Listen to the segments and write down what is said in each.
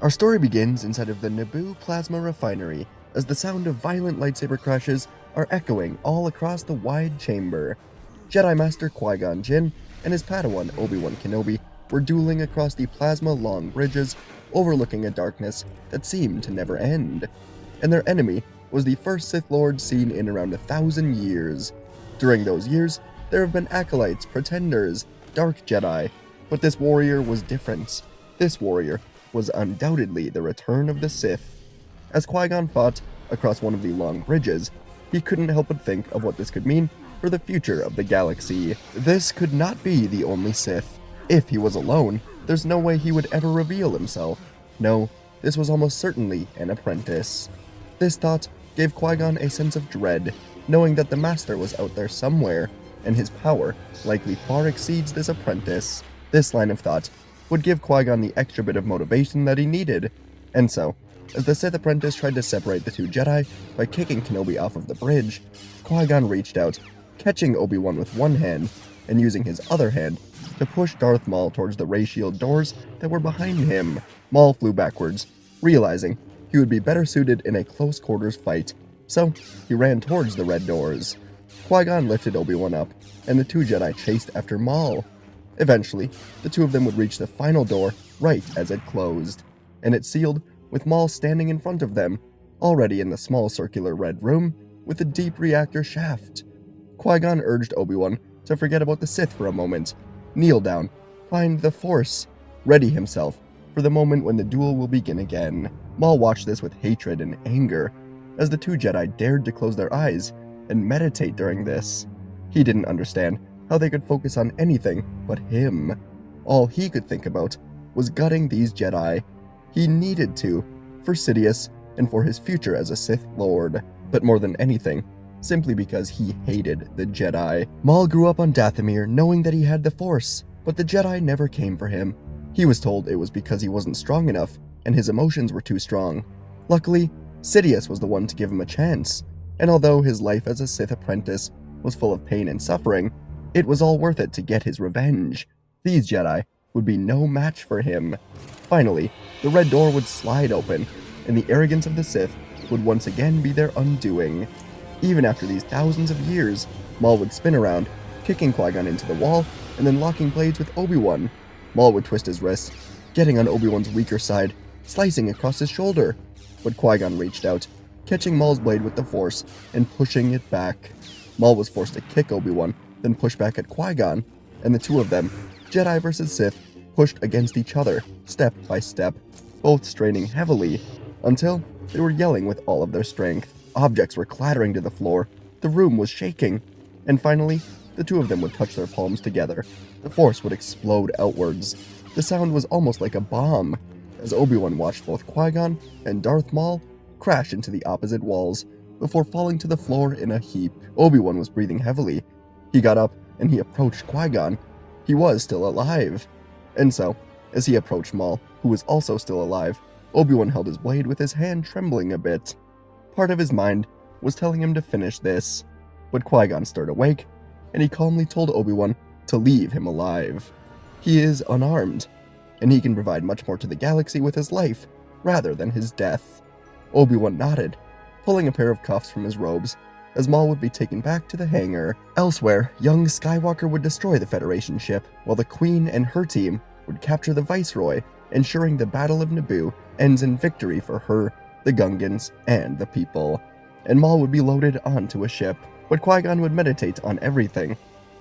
Our story begins inside of the Naboo plasma refinery as the sound of violent lightsaber crashes are echoing all across the wide chamber. Jedi Master Qui Gon Jinn and his Padawan Obi Wan Kenobi were dueling across the plasma long bridges, overlooking a darkness that seemed to never end. And their enemy was the first Sith Lord seen in around 1,000 years. During those years, there have been acolytes, pretenders, dark Jedi, but this warrior was different. This warrior was undoubtedly the return of the Sith. As Qui-Gon fought across one of the long bridges, he couldn't help but think of what this could mean for the future of the galaxy. This could not be the only Sith. If he was alone, there's no way he would ever reveal himself. No, this was almost certainly an apprentice. This thought gave Qui-Gon a sense of dread, knowing that the Master was out there somewhere, and his power likely far exceeds this apprentice. This line of thought would give Qui-Gon the extra bit of motivation that he needed, and so, as the Sith apprentice tried to separate the two Jedi by kicking Kenobi off of the bridge, Qui-Gon reached out, catching Obi-Wan with one hand, and using his other hand to push Darth Maul towards the ray shield doors that were behind him. Maul flew backwards, realizing he would be better suited in a close quarters fight, so he ran towards the red doors. Qui-Gon lifted Obi-Wan up, and the two Jedi chased after Maul. Eventually, the two of them would reach the final door right as it closed, and it sealed with Maul standing in front of them, already in the small circular red room with the deep reactor shaft. Qui-Gon urged Obi-Wan to forget about the Sith for a moment, kneel down, find the Force, ready himself for the moment when the duel will begin again. Maul watched this with hatred and anger, as the two Jedi dared to close their eyes and meditate during this. He didn't understand how they could focus on anything but him. All he could think about was gutting these Jedi. He needed to, for Sidious and for his future as a Sith Lord, but more than anything, simply because he hated the Jedi. Maul grew up on Dathomir knowing that he had the Force, but the Jedi never came for him. He was told it was because he wasn't strong enough and his emotions were too strong. Luckily, Sidious was the one to give him a chance, and although his life as a Sith apprentice was full of pain and suffering, it was all worth it to get his revenge. These Jedi would be no match for him. Finally, the red door would slide open, and the arrogance of the Sith would once again be their undoing. Even after these thousands of years, Maul would spin around, kicking Qui-Gon into the wall, and then locking blades with Obi-Wan. Maul would twist his wrist, getting on Obi-Wan's weaker side, slicing across his shoulder. But Qui-Gon reached out, catching Maul's blade with the Force and pushing it back. Maul was forced to kick Obi-Wan, then push back at Qui-Gon, and the two of them, Jedi versus Sith, pushed against each other, step by step, both straining heavily, until they were yelling with all of their strength. Objects were clattering to the floor, the room was shaking, and finally, the two of them would touch their palms together. The Force would explode outwards. The sound was almost like a bomb, as Obi-Wan watched both Qui-Gon and Darth Maul crash into the opposite walls before falling to the floor in a heap. Obi-Wan was breathing heavily. He got up and he approached Qui-Gon. He was still alive. And so, as he approached Maul, who was also still alive, Obi-Wan held his blade with his hand trembling a bit. Part of his mind was telling him to finish this, but Qui-Gon stirred awake, and he calmly told Obi-Wan to leave him alive. He is unarmed, and he can provide much more to the galaxy with his life, rather than his death. Obi-Wan nodded, pulling a pair of cuffs from his robes, as Maul would be taken back to the hangar. Elsewhere, young Skywalker would destroy the Federation ship, while the Queen and her team would capture the Viceroy, ensuring the Battle of Naboo ends in victory for her, the Gungans, and the people. And Maul would be loaded onto a ship, but Qui-Gon would meditate on everything,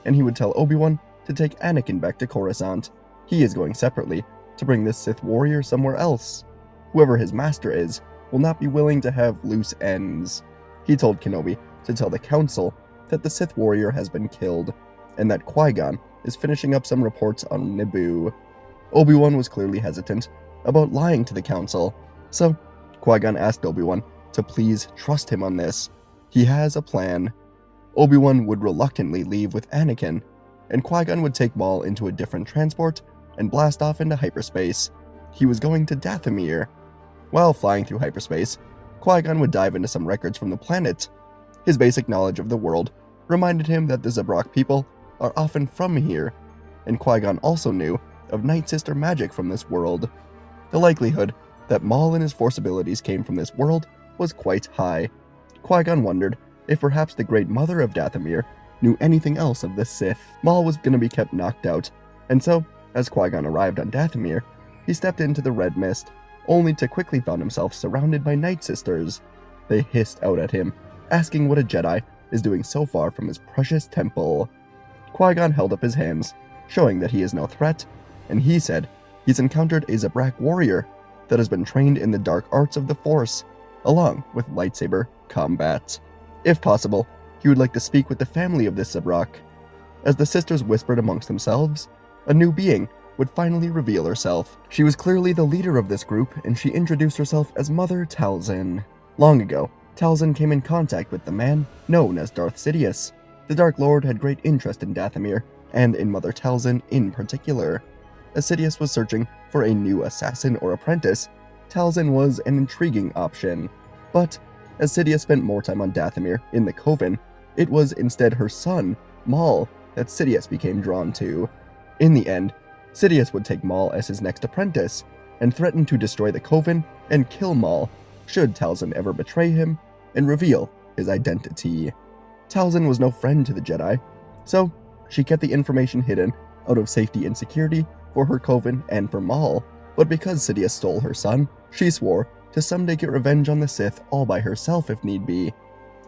and he would tell Obi-Wan to take Anakin back to Coruscant. He is going separately to bring this Sith warrior somewhere else. Whoever his master is will not be willing to have loose ends. He told Kenobi to tell the Council that the Sith warrior has been killed, and that Qui-Gon is finishing up some reports on Naboo. Obi-Wan was clearly hesitant about lying to the Council, so Qui-Gon asked Obi-Wan to please trust him on this. He has a plan. Obi-Wan would reluctantly leave with Anakin, and Qui-Gon would take Maul into a different transport and blast off into hyperspace. He was going to Dathomir. While flying through hyperspace, Qui-Gon would dive into some records from the planet. His basic knowledge of the world reminded him that the Zabrak people are often from here, and Qui-Gon also knew of Night Sister magic from this world. The likelihood that Maul and his Force abilities came from this world was quite high. Qui-Gon wondered if perhaps the Great Mother of Dathomir knew anything else of the Sith. Maul was going to be kept knocked out, and so, as Qui-Gon arrived on Dathomir, he stepped into the red mist, only to quickly find himself surrounded by Night Sisters. They hissed out at him, asking what a Jedi is doing so far from his precious temple. Qui-Gon held up his hands, showing that he is no threat, and he said he's encountered a Zabrak warrior that has been trained in the dark arts of the Force, along with lightsaber combat. If possible, he would like to speak with the family of this Zabrak. As the sisters whispered amongst themselves, a new being would finally reveal herself. She was clearly the leader of this group, and she introduced herself as Mother Talzin. Long ago, Talzin came in contact with the man known as Darth Sidious. The Dark Lord had great interest in Dathomir, and in Mother Talzin in particular. As Sidious was searching for a new assassin or apprentice, Talzin was an intriguing option. But as Sidious spent more time on Dathomir in the Coven, it was instead her son, Maul, that Sidious became drawn to. In the end, Sidious would take Maul as his next apprentice, and threaten to destroy the Coven and kill Maul, should Talzin ever betray him and reveal his identity. Talzin was no friend to the Jedi, so she kept the information hidden out of safety and security for her Coven and for Maul, but because Sidious stole her son, she swore to someday get revenge on the Sith all by herself if need be.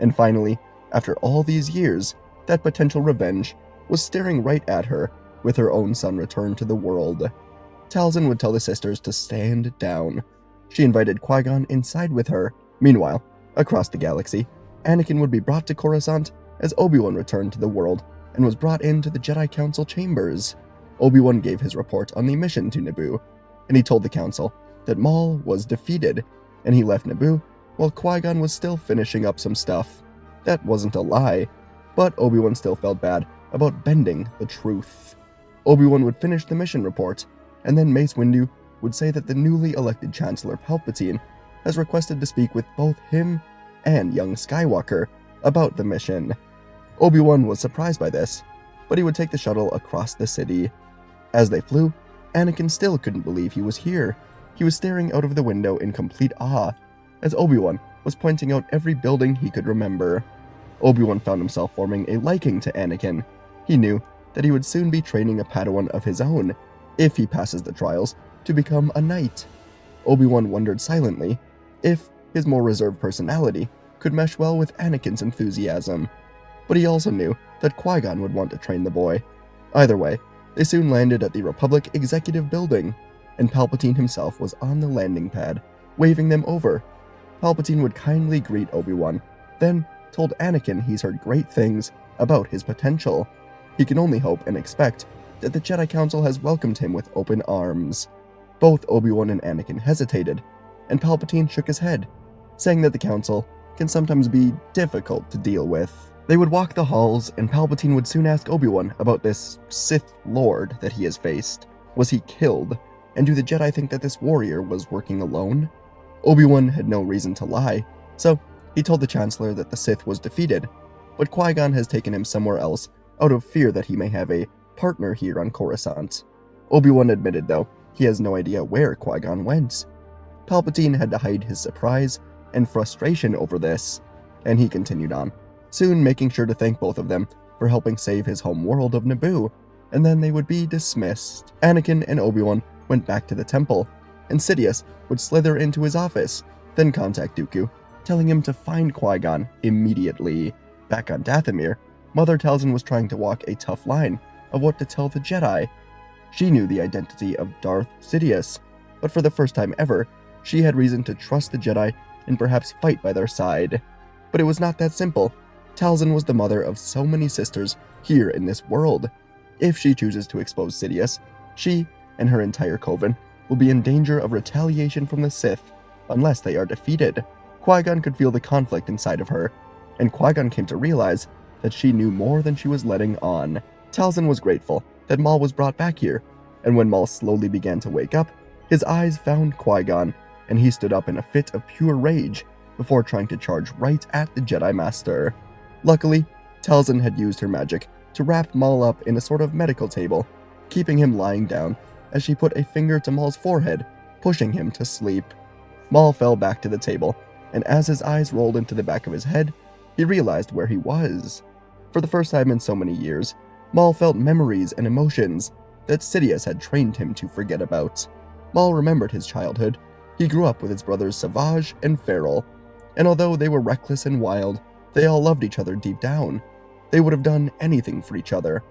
And finally, after all these years, that potential revenge was staring right at her with her own son returned to the world. Talzin would tell the sisters to stand down. She invited Qui-Gon inside with her. Meanwhile, across the galaxy, Anakin would be brought to Coruscant as Obi Wan returned to the world and was brought into the Jedi Council chambers. Obi Wan gave his report on the mission to Naboo, and he told the Council that Maul was defeated, and he left Naboo while Qui-Gon was still finishing up some stuff. That wasn't a lie, but Obi-Wan still felt bad about bending the truth. Obi-Wan would finish the mission report, and then Mace Windu would say that the newly elected Chancellor Palpatine has requested to speak with both him and young Skywalker about the mission. Obi-Wan was surprised by this, but he would take the shuttle across the city. As they flew, Anakin still couldn't believe he was here. He was staring out of the window in complete awe, as Obi-Wan was pointing out every building he could remember. Obi-Wan found himself forming a liking to Anakin. He knew that he would soon be training a Padawan of his own, if he passes the trials, to become a knight. Obi-Wan wondered silently if his more reserved personality could mesh well with Anakin's enthusiasm, but he also knew that Qui-Gon would want to train the boy. Either way, they soon landed at the Republic Executive Building, and Palpatine himself was on the landing pad, waving them over. Palpatine would kindly greet Obi-Wan, then told Anakin he's heard great things about his potential. He can only hope and expect that the Jedi Council has welcomed him with open arms. Both Obi-Wan and Anakin hesitated, and Palpatine shook his head, saying that the Council can sometimes be difficult to deal with. They would walk the halls, and Palpatine would soon ask Obi-Wan about this Sith Lord that he has faced. Was he killed? And do the Jedi think that this warrior was working alone? Obi-Wan had no reason to lie, so he told the Chancellor that the Sith was defeated, but Qui-Gon has taken him somewhere else out of fear that he may have a partner here on Coruscant. Obi-Wan admitted, though, he has no idea where Qui-Gon went. Palpatine had to hide his surprise and frustration over this, and he continued on, soon making sure to thank both of them for helping save his home world of Naboo, and then they would be dismissed. Anakin and Obi-Wan went back to the temple, and Sidious would slither into his office, then contact Dooku, telling him to find Qui-Gon immediately. Back on Dathomir, Mother Talzin was trying to walk a tough line of what to tell the Jedi. She knew the identity of Darth Sidious, but for the first time ever, she had reason to trust the Jedi and perhaps fight by their side. But it was not that simple. Talzin was the mother of so many sisters here in this world. If she chooses to expose Sidious, she and her entire coven will be in danger of retaliation from the Sith unless they are defeated. Qui-Gon could feel the conflict inside of her, and Qui-Gon came to realize that she knew more than she was letting on. Talzin was grateful that Maul was brought back here, and when Maul slowly began to wake up, his eyes found Qui-Gon, and he stood up in a fit of pure rage before trying to charge right at the Jedi Master. Luckily, Talzin had used her magic to wrap Maul up in a sort of medical table, keeping him lying down as she put a finger to Maul's forehead, pushing him to sleep. Maul fell back to the table, and as his eyes rolled into the back of his head, he realized where he was. For the first time in so many years, Maul felt memories and emotions that Sidious had trained him to forget about. Maul remembered his childhood. He grew up with his brothers Savage and Feral, and although they were reckless and wild, they all loved each other deep down. They would have done anything for each other.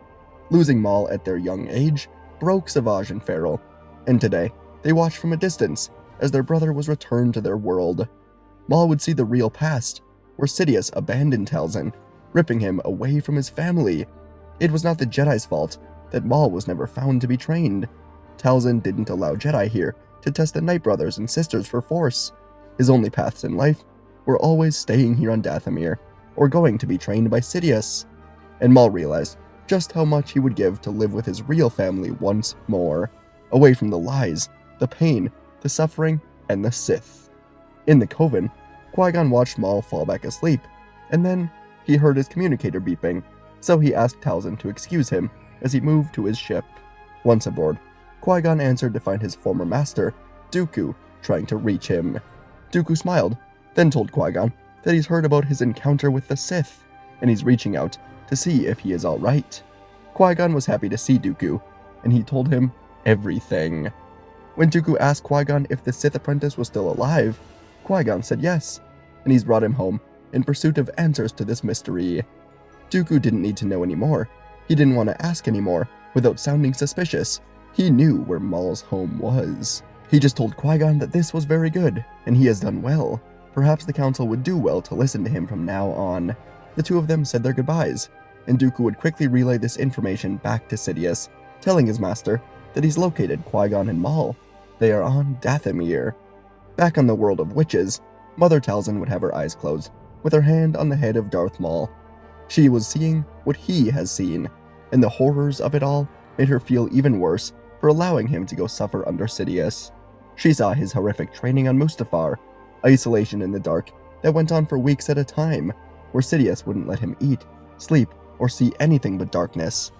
Losing Maul at their young age broke Savage and Feral, and today they watched from a distance as their brother was returned to their world. Maul would see the real past, where Sidious abandoned Talzin, ripping him away from his family. It was not the Jedi's fault that Maul was never found to be trained. Talzin didn't allow Jedi here to test the Night Brothers and Sisters for Force. His only paths in life were always staying here on Dathomir, or going to be trained by Sidious. And Maul realized just how much he would give to live with his real family once more, away from the lies, the pain, the suffering, and the Sith. In the Coven, Qui Gon watched Maul fall back asleep, and then he heard his communicator beeping, so he asked Talzin to excuse him as he moved to his ship. Once aboard, Qui Gon answered to find his former master, Dooku, trying to reach him. Dooku smiled, then told Qui Gon that he's heard about his encounter with the Sith, and he's reaching out to see if he is alright. Qui Gon was happy to see Dooku, and he told him everything. When Dooku asked Qui Gon if the Sith apprentice was still alive, Qui Gon said yes, and he's brought him home in pursuit of answers to this mystery. Dooku didn't need to know anymore. He didn't want to ask anymore without sounding suspicious. He knew where Maul's home was. He just told Qui Gon that this was very good, and he has done well. Perhaps the Council would do well to listen to him from now on. The two of them said their goodbyes, and Dooku would quickly relay this information back to Sidious, telling his master that he's located Qui Gon and Maul. They are on Dathomir. Back on the world of witches, Mother Talzin would have her eyes closed, with her hand on the head of Darth Maul. She was seeing what he has seen, and the horrors of it all made her feel even worse for allowing him to go suffer under Sidious. She saw his horrific training on Mustafar, isolation in the dark that went on for weeks at a time, where Sidious wouldn't let him eat, sleep, or see anything but darkness.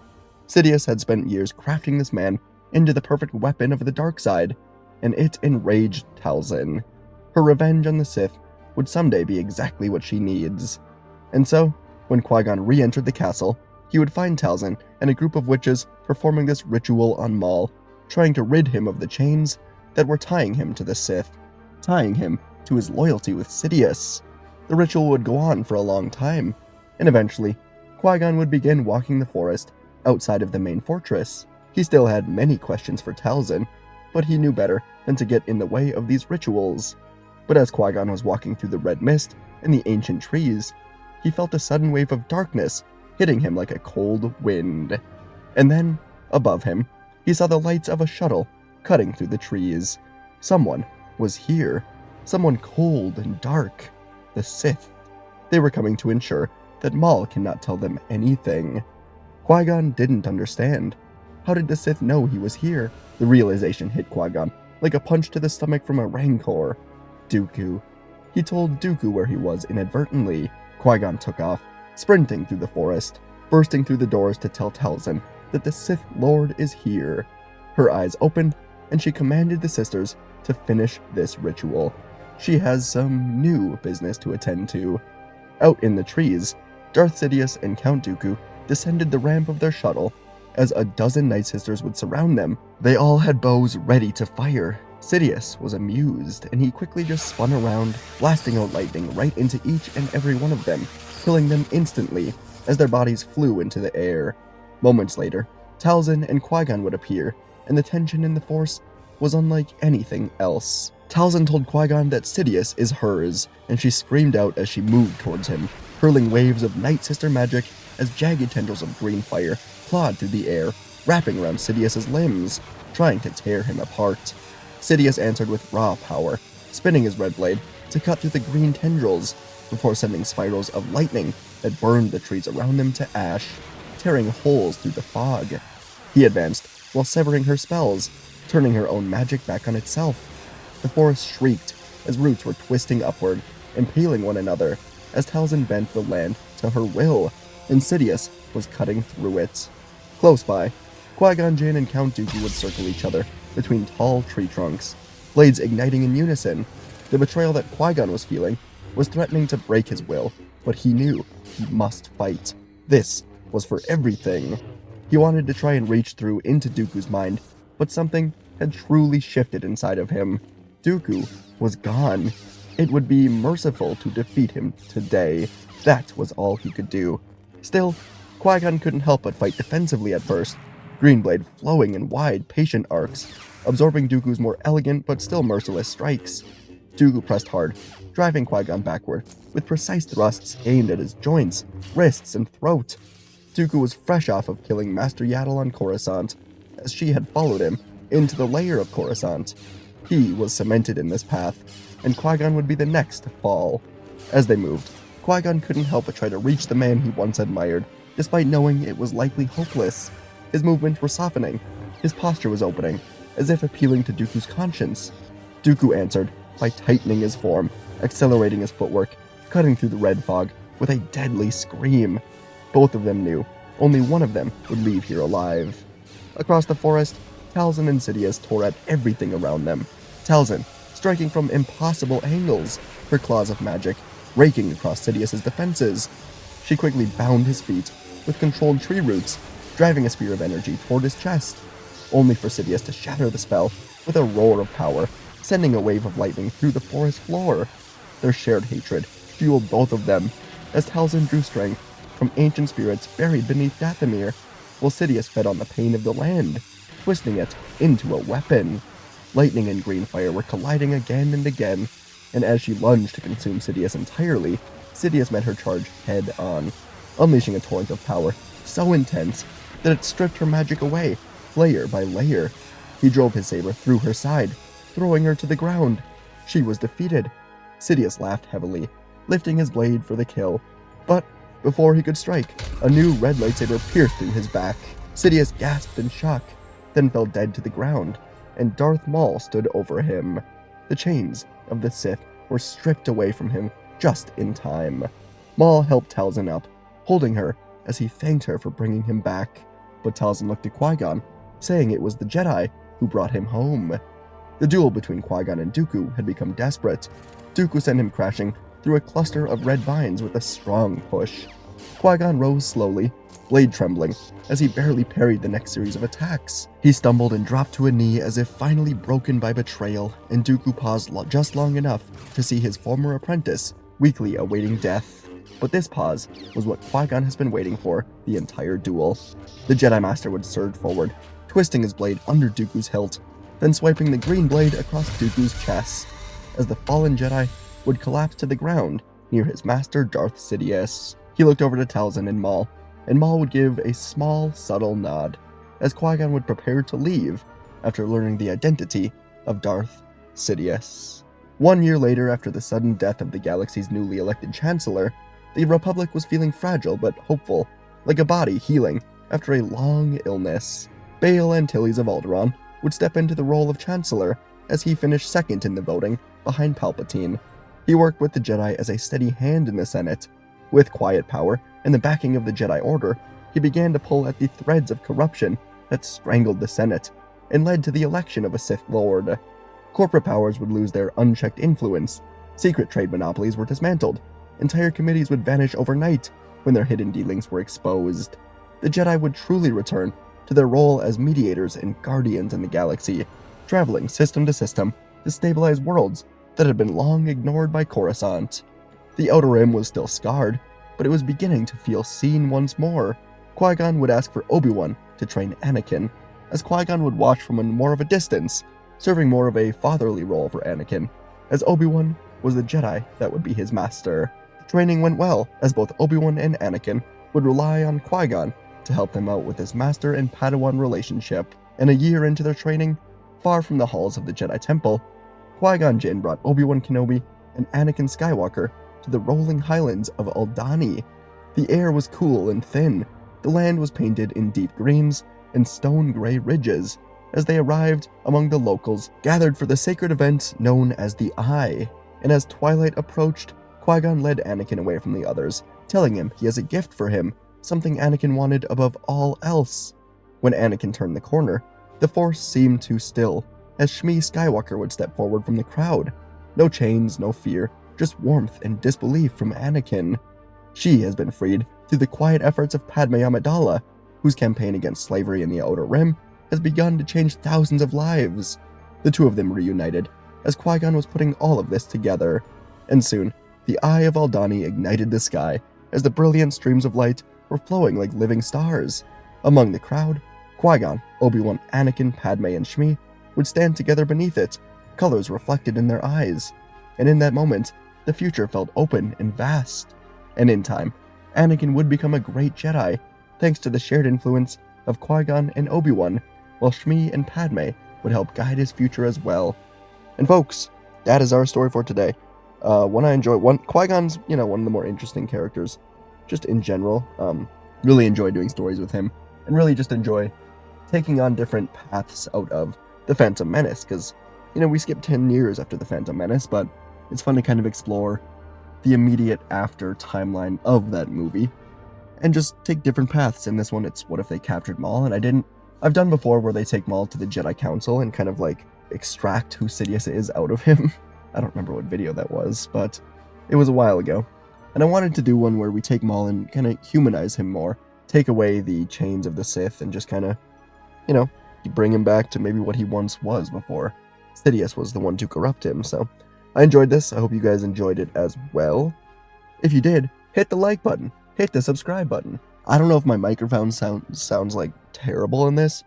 Sidious had spent years crafting this man into the perfect weapon of the dark side, and it enraged Talzin. Her revenge on the Sith would someday be exactly what she needs. And so, when Qui-Gon re-entered the castle, he would find Talzin and a group of witches performing this ritual on Maul, trying to rid him of the chains that were tying him to the Sith, tying him to his loyalty with Sidious. The ritual would go on for a long time, and eventually, Qui-Gon would begin walking the forest outside of the main fortress. He still had many questions for Talzin, but he knew better than to get in the way of these rituals. But as Qui-Gon was walking through the red mist and the ancient trees, he felt a sudden wave of darkness hitting him like a cold wind. And then, above him, he saw the lights of a shuttle cutting through the trees. Someone was here. Someone cold and dark. The Sith. They were coming to ensure that Maul cannot tell them anything. Qui-Gon didn't understand. How did the Sith know he was here? The realization hit Qui-Gon like a punch to the stomach from a rancor. Dooku. He told Dooku where he was inadvertently. Qui-Gon took off, sprinting through the forest, bursting through the doors to tell Talzin that the Sith Lord is here. Her eyes opened, and she commanded the sisters to finish this ritual. She has some new business to attend to. Out in the trees, Darth Sidious and Count Dooku descended the ramp of their shuttle as a dozen Night Sisters would surround them. They all had bows ready to fire. Sidious was amused, and he quickly just spun around, blasting out lightning right into each and every one of them, killing them instantly as their bodies flew into the air. Moments later, Talzin and Qui-Gon would appear, and the tension in the Force was unlike anything else. Talzin told Qui-Gon that Sidious is hers, and she screamed out as she moved towards him, hurling waves of Night Sister magic as jagged tendrils of green fire clawed through the air, wrapping around Sidious's limbs, trying to tear him apart. Sidious answered with raw power, spinning his red blade to cut through the green tendrils, before sending spirals of lightning that burned the trees around them to ash, tearing holes through the fog. He advanced while severing her spells, turning her own magic back on itself. The forest shrieked as roots were twisting upward, impaling one another as Talzin bent the land to her will, and Sidious was cutting through it. Close by, Qui-Gon Jinn and Count Dooku would circle each other between tall tree trunks, blades igniting in unison. The betrayal that Qui-Gon was feeling was threatening to break his will, but he knew he must fight. This was for everything. He wanted to try and reach through into Dooku's mind, but something had truly shifted inside of him. Dooku was gone. It would be merciful to defeat him today. That was all he could do. Still, Qui-Gon couldn't help but fight defensively at first, Greenblade flowing in wide, patient arcs, absorbing Dooku's more elegant but still merciless strikes. Dooku pressed hard, driving Qui-Gon backward, with precise thrusts aimed at his joints, wrists, and throat. Dooku was fresh off of killing Master Yaddle on Coruscant, as she had followed him into the lair of Coruscant. He was cemented in this path, and Qui-Gon would be the next to fall. As they moved, Qui-Gon couldn't help but try to reach the man he once admired, despite knowing it was likely hopeless. His movements were softening, his posture was opening, as if appealing to Dooku's conscience. Dooku answered by tightening his form, accelerating his footwork, cutting through the red fog with a deadly scream. Both of them knew only one of them would leave here alive. Across the forest, Talzin and Sidious tore at everything around them. Talzin striking from impossible angles, her claws of magic raking across Sidious's defenses. She quickly bound his feet with controlled tree roots, driving a spear of energy toward his chest, only for Sidious to shatter the spell with a roar of power, sending a wave of lightning through the forest floor. Their shared hatred fueled both of them, as Talzin drew strength from ancient spirits buried beneath Dathomir, while Sidious fed on the pain of the land, twisting it into a weapon. Lightning and green fire were colliding again and again, and as she lunged to consume Sidious entirely, Sidious met her charge head-on, unleashing a torrent of power so intense that it stripped her magic away, layer by layer. He drove his saber through her side, throwing her to the ground. She was defeated. Sidious laughed heavily, lifting his blade for the kill, but before he could strike, a new red lightsaber pierced through his back. Sidious gasped in shock, then fell dead to the ground, and Darth Maul stood over him. The chains of the Sith were stripped away from him just in time. Maul helped Talzin up, holding her as he thanked her for bringing him back, but Talzin looked at Qui-Gon, saying it was the Jedi who brought him home. The duel between Qui-Gon and Dooku had become desperate. Dooku sent him crashing through a cluster of red vines with a strong push. Qui-Gon rose slowly, blade trembling, as he barely parried the next series of attacks. He stumbled and dropped to a knee as if finally broken by betrayal, and Dooku paused just long enough to see his former apprentice weakly awaiting death. But this pause was what Qui-Gon has been waiting for the entire duel. The Jedi Master would surge forward, twisting his blade under Dooku's hilt, then swiping the green blade across Dooku's chest, as the fallen Jedi would collapse to the ground near his master Darth Sidious. He looked over to Talzin and Maul would give a small, subtle nod, as Qui-Gon would prepare to leave after learning the identity of Darth Sidious. 1 year later, after the sudden death of the galaxy's newly elected Chancellor, the Republic was feeling fragile but hopeful, like a body healing after a long illness. Bail Antilles of Alderaan would step into the role of Chancellor as he finished second in the voting behind Palpatine. He worked with the Jedi as a steady hand in the Senate. With quiet power and the backing of the Jedi Order, he began to pull at the threads of corruption that strangled the Senate and led to the election of a Sith Lord. Corporate powers would lose their unchecked influence, secret trade monopolies were dismantled, entire committees would vanish overnight when their hidden dealings were exposed. The Jedi would truly return to their role as mediators and guardians in the galaxy, traveling system to system to stabilize worlds that had been long ignored by Coruscant. The Outer Rim was still scarred, but it was beginning to feel seen once more. Qui-Gon would ask for Obi Wan to train Anakin, as Qui-Gon would watch from more of a distance, serving more of a fatherly role for Anakin, as Obi Wan was the Jedi that would be his master. The training went well, as both Obi Wan and Anakin would rely on Qui-Gon to help them out with his master and Padawan relationship, and a year into their training, far from the halls of the Jedi Temple, Qui-Gon Jinn brought Obi-Wan Kenobi and Anakin Skywalker to the rolling highlands of Aldhani. The air was cool and thin, the land was painted in deep greens and stone-gray ridges, as they arrived among the locals gathered for the sacred event known as the Eye, and as twilight approached, Qui-Gon led Anakin away from the others, telling him he has a gift for him, something Anakin wanted above all else. When Anakin turned the corner, the Force seemed too still, as Shmi Skywalker would step forward from the crowd. No chains, no fear, just warmth and disbelief from Anakin. She has been freed through the quiet efforts of Padme Amidala, whose campaign against slavery in the Outer Rim has begun to change thousands of lives. The two of them reunited, as Qui-Gon was putting all of this together. And soon, the Eye of Aldani ignited the sky, as the brilliant streams of light were flowing like living stars. Among the crowd, Qui-Gon, Obi Wan, Anakin, Padme, and Shmi would stand together beneath it, colors reflected in their eyes. And in that moment, the future felt open and vast. And in time, Anakin would become a great Jedi, thanks to the shared influence of Qui-Gon and Obi-Wan, while Shmi and Padme would help guide his future as well. And folks, that is our story for today. One I enjoy. Qui-Gon's, one of the more interesting characters, just in general. Really enjoy doing stories with him, and really just enjoy taking on different paths out of the Phantom Menace, because, we skipped 10 years after the Phantom Menace, but it's fun to kind of explore the immediate after timeline of that movie, and just take different paths. In this one, it's what if they captured Maul, and I've done before where they take Maul to the Jedi Council and kind of like extract who Sidious is out of him. I don't remember what video that was, but it was a while ago. And I wanted to do one where we take Maul and kind of humanize him more, take away the chains of the Sith, and just kind of, bring him back to maybe what he once was before Sidious was the one to corrupt him. So I enjoyed this. I hope you guys enjoyed it as well. If you did, hit the like button, hit the subscribe button. I don't know if my microphone sounds like terrible in this.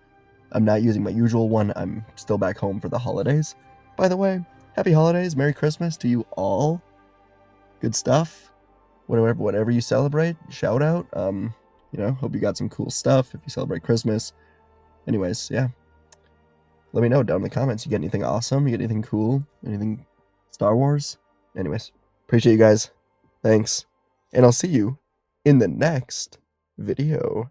I'm not using my usual one. I'm still back home for the holidays. By the way, happy holidays, Merry Christmas to you all. Good stuff. Whatever you celebrate, shout out. Hope you got some cool stuff if you celebrate Christmas. Anyways, yeah. Let me know down in the comments. You get anything awesome? You get anything cool? Anything Star Wars? Anyways, appreciate you guys. Thanks. And I'll see you in the next video.